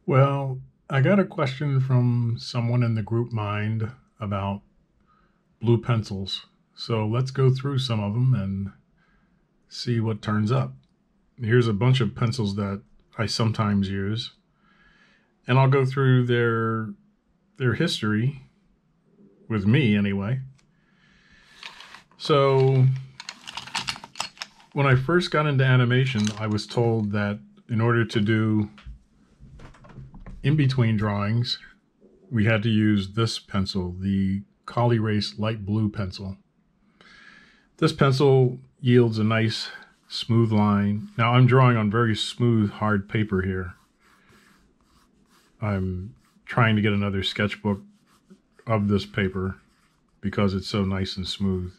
Well, I got a question from someone in the group mind about blue pencils. So let's go through some of them and see what turns up. Here's a bunch of pencils that I sometimes use, and I'll go through their history with me anyway. So when I first got into animation, I was told that in order to do in-between drawings, we had to use this pencil, the Col-Erase light blue pencil. This pencil yields a nice smooth line. Now I'm drawing on very smooth, hard paper here. I'm trying to get another sketchbook of this paper because it's so nice and smooth.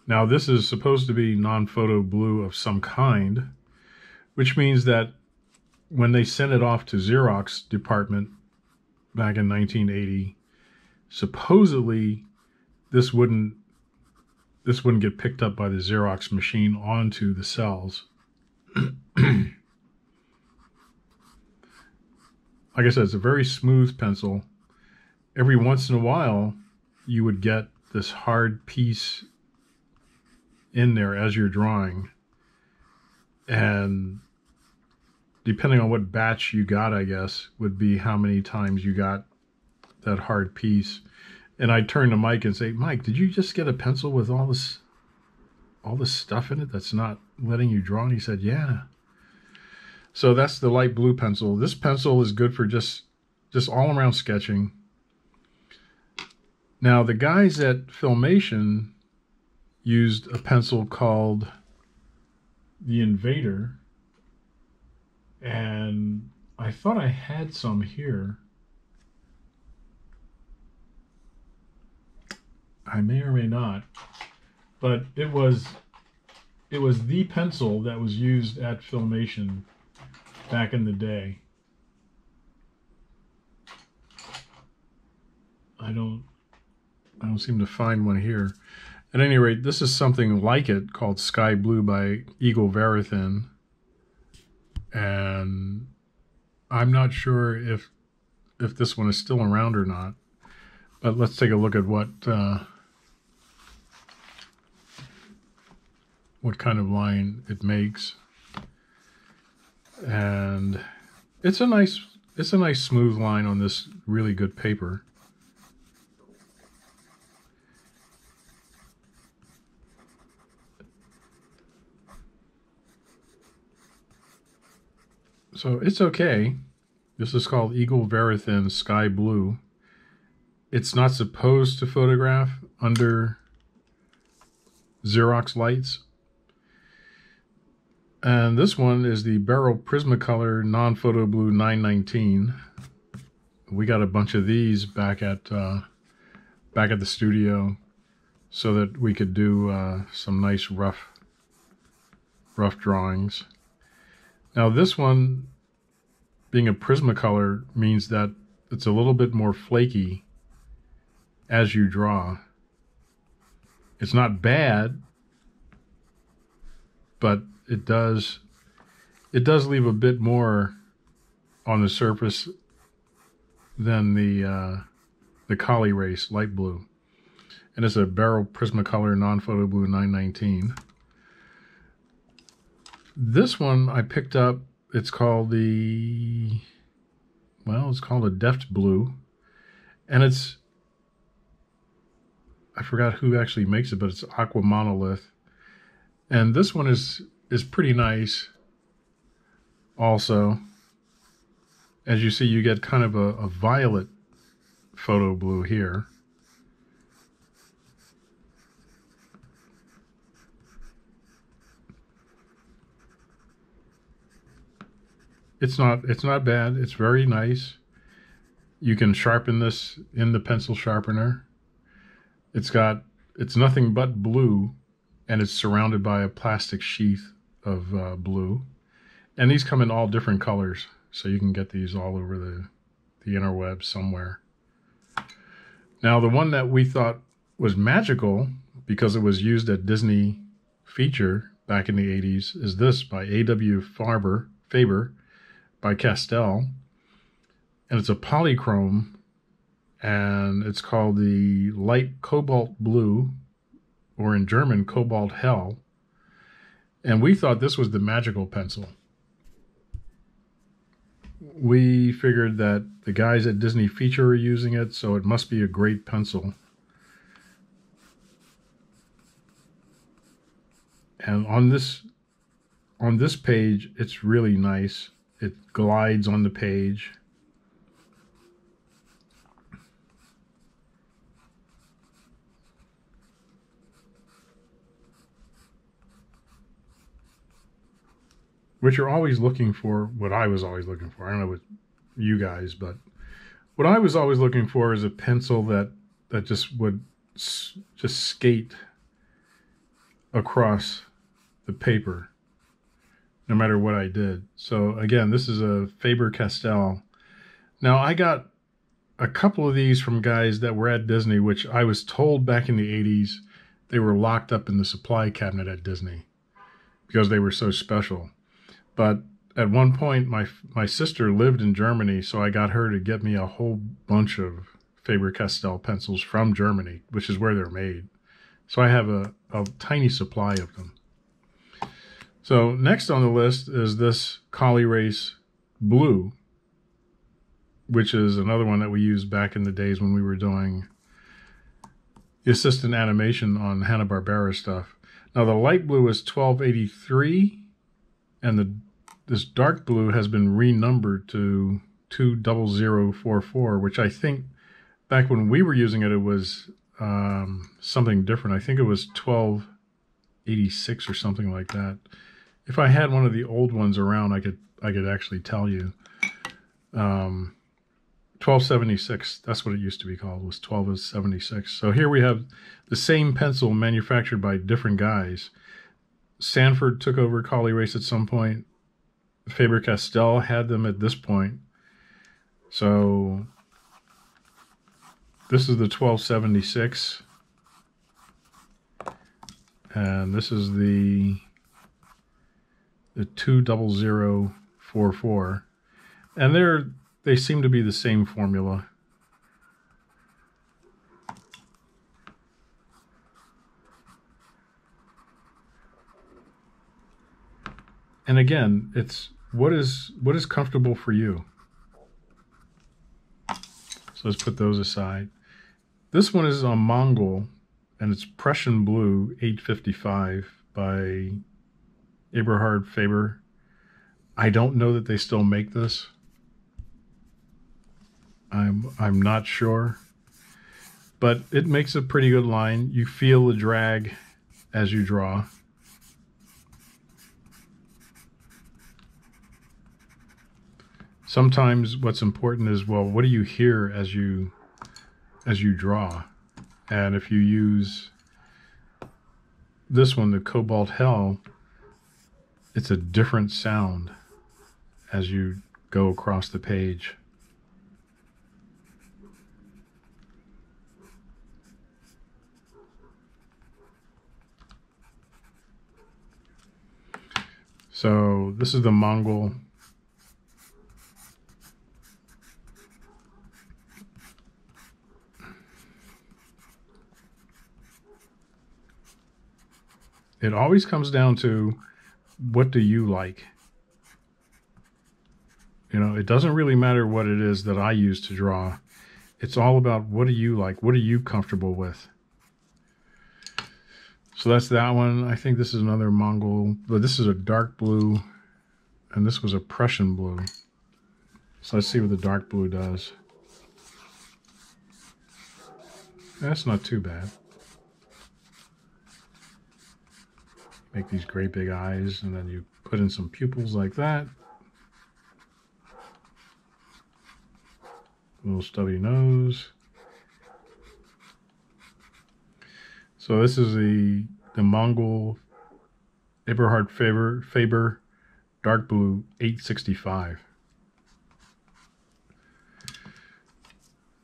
Now this is supposed to be non-photo blue of some kind, which means that when they sent it off to Xerox department back in 1980, supposedly this wouldn't get picked up by the Xerox machine onto the cels. Like I said, it's a very smooth pencil. Every once in a while, you would get this hard piece in there as you're drawing. And depending on what batch you got, I guess, would be how many times you got that hard piece. And I'd turn to Mike and say, Mike, did you just get a pencil with all this stuff in it that's not letting you draw? And he said, yeah. So that's the light blue pencil. This pencil is good for just all around sketching. Now the guys at Filmation used a pencil called the Invader, and I thought I had some here. I may or may not, but it was the pencil that was used at Filmation back in the day. I don't seem to find one here. At any rate, this is something like it called Sky Blue by Eagle Verithin. And I'm not sure if this one is still around or not. But let's take a look at what kind of line it makes. And it's a nice smooth line on this really good paper. So it's okay. This is called Eagle Verithin Sky Blue. It's not supposed to photograph under Xerox lights. And this one is the Barrel Prismacolor Non-Photo Blue 919. We got a bunch of these back at the studio so that we could do some nice rough drawings. Now this one, being a Prismacolor, means that it's a little bit more flaky as you draw. It's not bad, but it does leave a bit more on the surface than the Col-Erase light blue. And it's a Barrel Prismacolor Non-Photo Blue 919. This one I picked up, it's called a Deft Blue. And I forgot who actually makes it, but it's Aqua Monolith. And this one is pretty nice also. As you see, you get kind of a violet photo blue here. It's not bad. It's very nice. You can sharpen this in the pencil sharpener. It's nothing but blue, and it's surrounded by a plastic sheath of blue. And these come in all different colors, so you can get these all over the interwebs somewhere. Now, the one that we thought was magical because it was used at Disney Feature back in the 80s is this by A.W. Faber by Castell, and it's a polychrome, and it's called the light cobalt blue, or in German, cobalt hell. And we thought this was the magical pencil. We figured that the guys at Disney Feature are using it, so it must be a great pencil. And on this page, it's really nice. It glides on the page. What you're always looking for, what I was always looking for, I don't know what you guys, but what I was always looking for is a pencil that just would just skate across the paper, no matter what I did. So again, this is a Faber-Castell. Now, I got a couple of these from guys that were at Disney, which I was told back in the 80s they were locked up in the supply cabinet at Disney because they were so special. But at one point, my sister lived in Germany, so I got her to get me a whole bunch of Faber-Castell pencils from Germany, which is where they're made. So I have a tiny supply of them. So next on the list is this Col-Erase blue, which is another one that we used back in the days when we were doing the assistant animation on Hanna-Barbera stuff. Now the light blue is 1283, and this dark blue has been renumbered to 20044, which I think back when we were using it, it was something different. I think it was 1286 or something like that. If I had one of the old ones around, I could actually tell you. 1276, that's what it used to be called, was 1276. So here we have the same pencil manufactured by different guys. Sanford took over Col-Erase at some point. Faber-Castell had them at this point. So this is the 1276. And this is the 20044. And they seem to be the same formula. And again, it's what is comfortable for you. So let's put those aside. This one is a Mongol, and it's Prussian Blue 855 by Eberhard Faber. I don't know that they still make this. I'm not sure, but it makes a pretty good line. You feel the drag as you draw. Sometimes what's important is, well, what do you hear as you draw? And if you use this one, the Cobalt Hell, it's a different sound as you go across the page. So this is the Mongol. It always comes down to, what do you like? You know, it doesn't really matter what it is that I use to draw. It's all about, what do you like? What are you comfortable with? So that's that one. I think this is another Mongol, but this is a dark blue, and this was a Prussian blue. So let's see what the dark blue does. That's not too bad. Make these great big eyes, and then you put in some pupils like that. Little stubby nose. So this is the Mongol Eberhard Faber Dark Blue 865.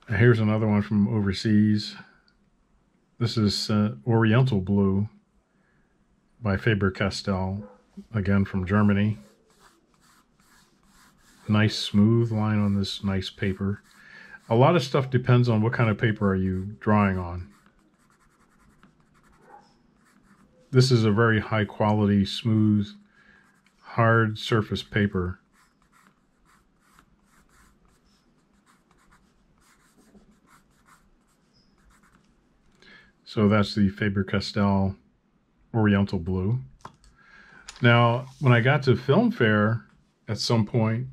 And here's another one from overseas. This is Oriental Blue by Faber-Castell, again from Germany. nice smooth line on this nice paper. A lot of stuff depends on what kind of paper are you drawing on. This is a very high quality, smooth, hard surface paper. So that's the Faber-Castell Oriental Blue. Now, when I got to Film Fair at some point,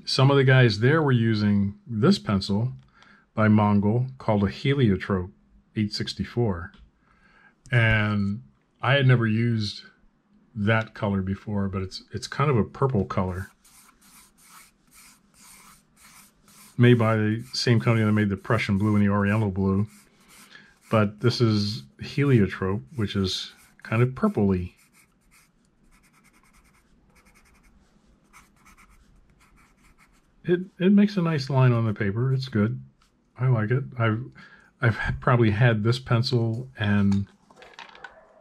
some of the guys there were using this pencil by Mongol called a Heliotrope 864. And I had never used that color before, but it's kind of a purple color. Made by the same company that made the Prussian blue and the Oriental blue. But this is Heliotrope, which is kind of purpley. It makes a nice line on the paper. It's good. I like it. I've probably had this pencil, and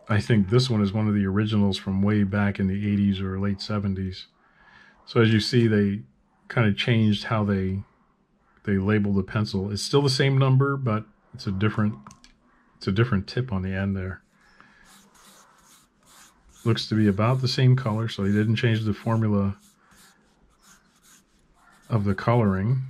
I think this one is one of the originals from way back in the 80s or late 70s. So as you see, they kind of changed how they label the pencil. It's still the same number, but it's a different tip on the end there. Looks to be about the same color, so they didn't change the formula of the coloring.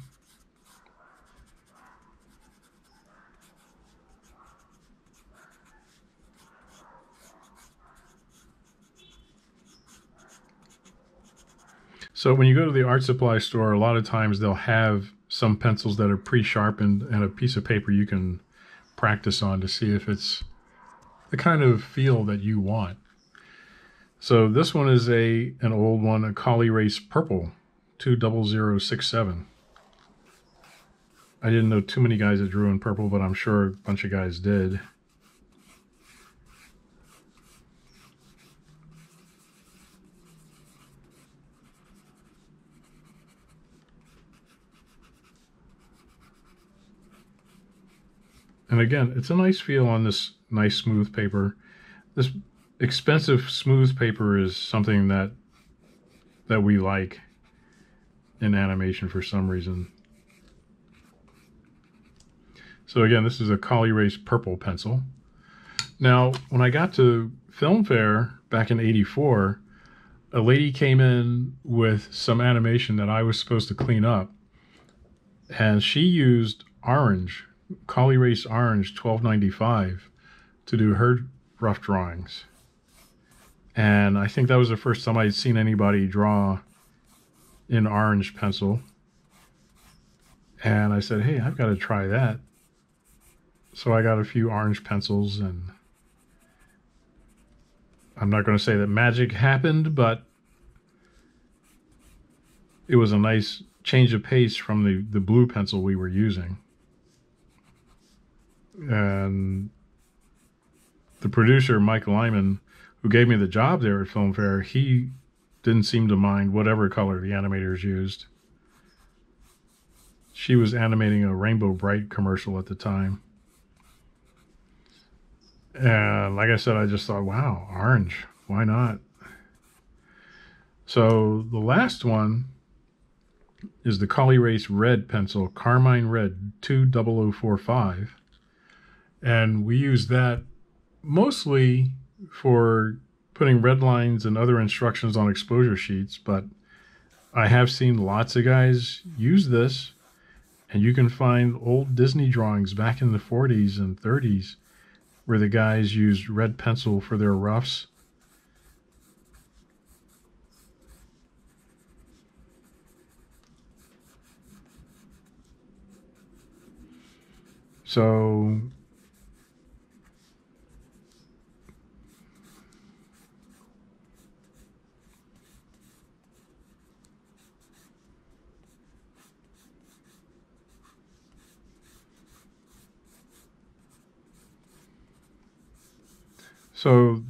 So when you go to the art supply store, a lot of times they'll have some pencils that are pre-sharpened and a piece of paper you can practice on to see if it's the kind of feel that you want. So this one is an old one, a Col-Erase Purple 20067. I didn't know too many guys that drew in purple, but I'm sure a bunch of guys did. And again, it's a nice feel on this nice smooth paper. This expensive smooth paper is something that we like in animation for some reason. So again, this is a Col-Erase purple pencil. Now, when I got to Film Fair back in '84, a lady came in with some animation that I was supposed to clean up, and she used orange, Col-Erase Orange 1295 to do her rough drawings. And I think that was the first time I'd seen anybody draw in orange pencil. And I said, hey, I've got to try that. So I got a few orange pencils, and I'm not going to say that magic happened, but it was a nice change of pace from the blue pencil we were using. And the producer, Mike Lyman, who gave me the job there at Film Fair, he didn't seem to mind whatever color the animators used. She was animating a Rainbow Bright commercial at the time. And like I said, I just thought, wow, orange, why not? So the last one is the Col-Erase red pencil, Carmine Red 20045. And we use that mostly for putting red lines and other instructions on exposure sheets, but I have seen lots of guys use this, and you can find old Disney drawings back in the 40s and 30s where the guys used red pencil for their roughs. So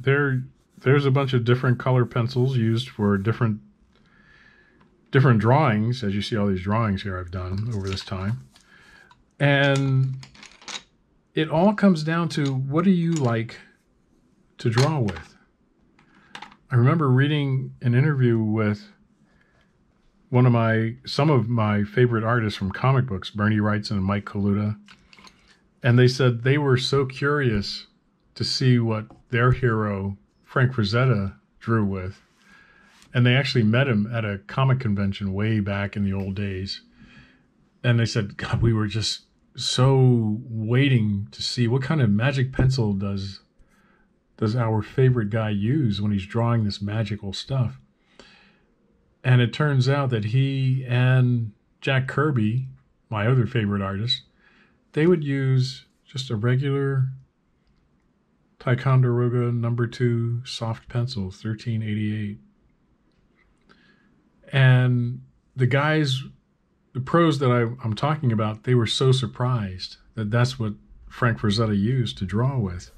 there's a bunch of different color pencils used for different drawings, as you see all these drawings here I've done over this time. And it all comes down to, what do you like to draw with? I remember reading an interview with some of my favorite artists from comic books, Bernie Wrightson and Mike Kaluta, and they said they were so curious to see what their hero, Frank Frazetta, drew with. And they actually met him at a comic convention way back in the old days. And they said, God, we were just so waiting to see what kind of magic pencil does our favorite guy use when he's drawing this magical stuff. And it turns out that he and Jack Kirby, my other favorite artist, they would use just a regular Ticonderoga #2 soft pencil, 1388. And the pros that I'm talking about, they were so surprised that that's what Frank Frazetta used to draw with.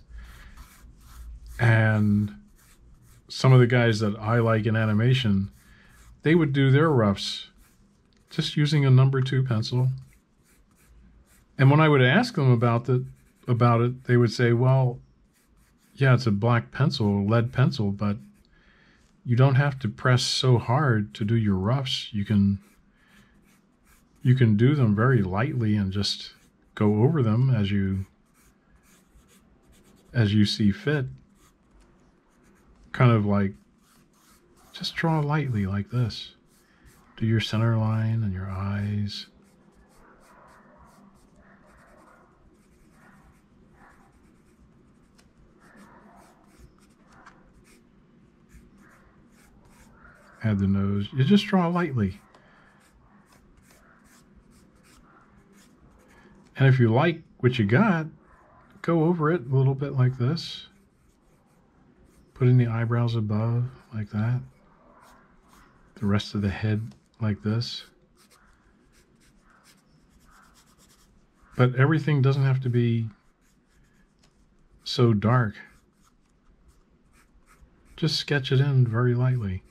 And some of the guys that I like in animation, they would do their roughs just using a #2 pencil. And when I would ask them about it, they would say, well, yeah, it's a black pencil, lead pencil, but you don't have to press so hard to do your roughs. You can do them very lightly and just go over them as you see fit. Kind of like, just draw lightly like this. Do your center line and your eyes. Add the nose. You just draw lightly. And if you like what you got, go over it a little bit like this. Put in the eyebrows above like that. The rest of the head like this. But everything doesn't have to be so dark. Just sketch it in very lightly.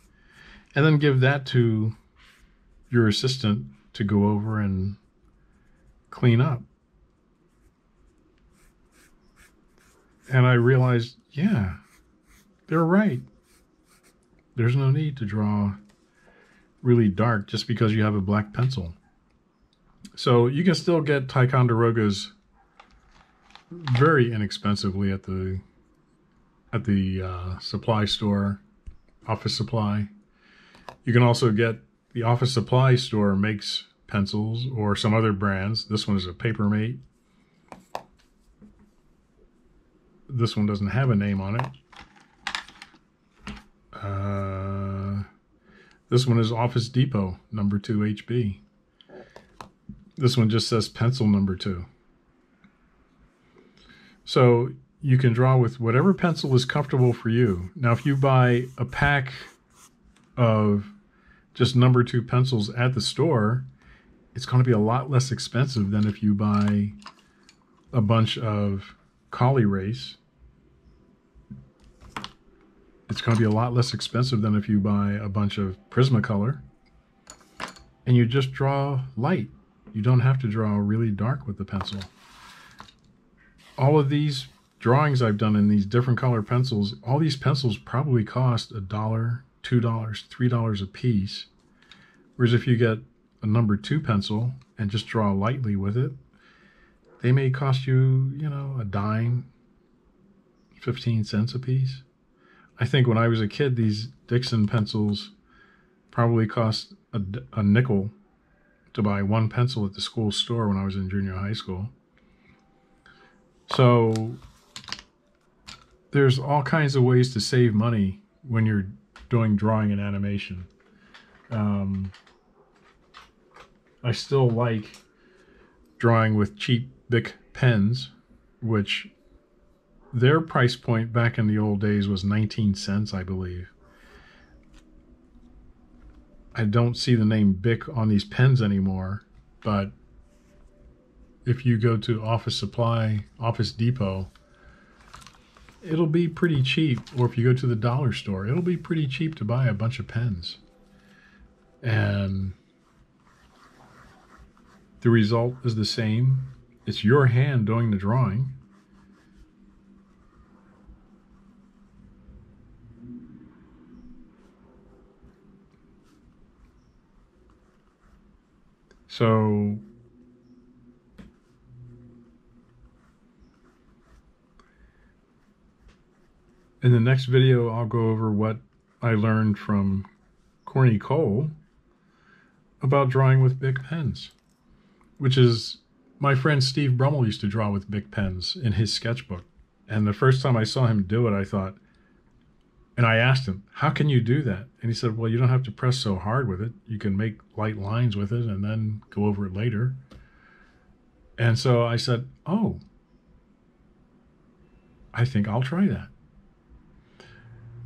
And then give that to your assistant to go over and clean up. And I realized, yeah, they're right. There's no need to draw really dark just because you have a black pencil. So you can still get Ticonderogas very inexpensively at the supply store, Office Supply. You can also get the Office Supply store makes pencils or some other brands. This one is a Papermate. This one doesn't have a name on it. This one is Office Depot #2 HB. This one just says pencil #2. So you can draw with whatever pencil is comfortable for you. Now, if you buy a pack of just #2 pencils at the store, it's going to be a lot less expensive than if you buy a bunch of Col-Erase. It's going to be a lot less expensive than if you buy a bunch of Prismacolor. And you just draw light. You don't have to draw really dark with the pencil. All of these drawings I've done in these different color pencils, all these pencils probably cost $1, $2, $3 a piece. Whereas if you get a #2 pencil and just draw lightly with it, they may cost you, a dime, 15 cents a piece. I think when I was a kid, these Dixon pencils probably cost a nickel to buy one pencil at the school store when I was in junior high school. So there's all kinds of ways to save money when you're doing drawing and animation. I still like drawing with cheap Bic pens, which their price point back in the old days was 19 cents, I believe. I don't see the name Bic on these pens anymore, but if you go to Office Supply, Office Depot, it'll be pretty cheap. Or if you go to the dollar store, it'll be pretty cheap to buy a bunch of pens. And the result is the same. It's your hand doing the drawing. So in the next video, I'll go over what I learned from Corny Cole about drawing with Bic pens, which is, my friend Steve Brummel used to draw with Bic pens in his sketchbook. And the first time I saw him do it, I thought, and I asked him, how can you do that? And he said, well, you don't have to press so hard with it. You can make light lines with it and then go over it later. And so I said, oh, I think I'll try that.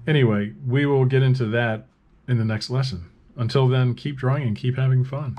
Anyway, we will get into that in the next lesson. Until then, keep drawing and keep having fun.